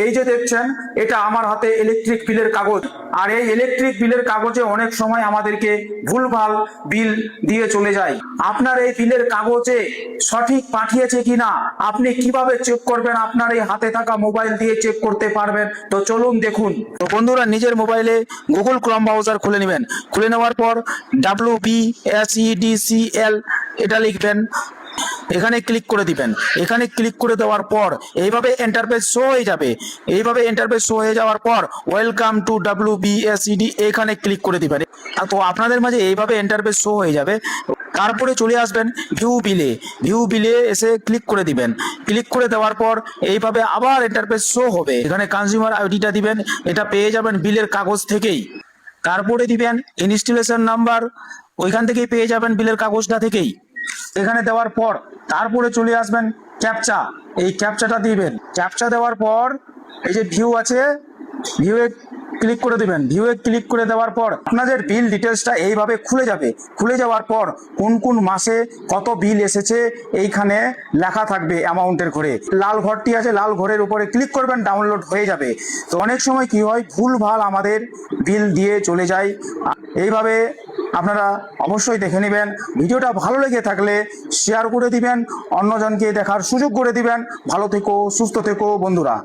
এই যে দেখছেন, এটা আমার হাতে ইলেকট্রিক বিলের কাগজ। আর এই ইলেকট্রিক বিলের কাগজে অনেক সময় আমাদেরকে ভুলভাল বিল দিয়ে চলে যায়। আপনার এই বিলের কাগজে সঠিক পাঠিয়েছে কিনা আপনি কিভাবে চেক করবেন? আপনার এই হাতে থাকা মোবাইল দিয়ে চেক করতে পারবেন। তো চলুন দেখুন। তো বন্ধুরা, নিজের মোবাইলে গুগল ক্রোম ব্রাউজার খুলে নেবেন। খুলে নেওয়ার পর WBSEDCL এটা লিখবেন, এখানে ক্লিক করে দিবেন। এখানে ক্লিক করে দেওয়ার পর এইভাবে ইন্টারফেস শো হয়ে যাবে। এইভাবে ইন্টারফেস শো হয়ে যাওয়ার পর ওয়েলকাম টু WBSED এখানে ক্লিক করে দিবেন। তো আপনাদের মাঝে এইভাবে ইন্টারফেস শো হয়ে যাবে। তারপরে চলে আসবেন ভিউ বিলে। ভিউ বিলে এসে ক্লিক করে দিবেন। ক্লিক করে দেওয়ার পর এইভাবে আবার ইন্টারফেস শো হবে। এখানে কনজিউমার আইডিটা দিবেন, এটা পেয়ে যাবেন বিলের কাগজ থেকেই। তারপরে দিবেন ইনস্টলেশন নাম্বার, ওইখান থেকেই পেয়ে যাবেন বিলের কাগজটা থেকেই। এখানে দেওয়ার পর তারপরে চলে আসবেন ক্যাপচা, এই ক্যাপচাটা দিবেন। ক্যাপচা দেওয়ার পর এই যে ভিউ আছে, ভিউয়ে ক্লিক করে দিবেন। ভিউয়ে ক্লিক করে দেওয়ার পর আপনাদের বিল ডিটেলসটা এইভাবে খুলে যাবে। খুলে যাওয়ার পর কোন কোন মাসে কত বিল এসেছে এইখানে লেখা থাকবে অ্যামাউন্টের ঘরে। লাল ঘরটি আছে, লাল ঘরের উপরে ক্লিক করবেন, ডাউনলোড হয়ে যাবে। তো অনেক সময় কি হয়, ভুলভাল আমাদের বিল দিয়ে চলে যায়। এইভাবে আপনারা অবশ্যই দেখে নেবেন। ভিডিওটা ভালো লেগে থাকলে শেয়ার করে দিবেন, অন্যজনকে দেখার সুযোগ করে দিবেন। ভালো থেকো, সুস্থ থেকো বন্ধুরা।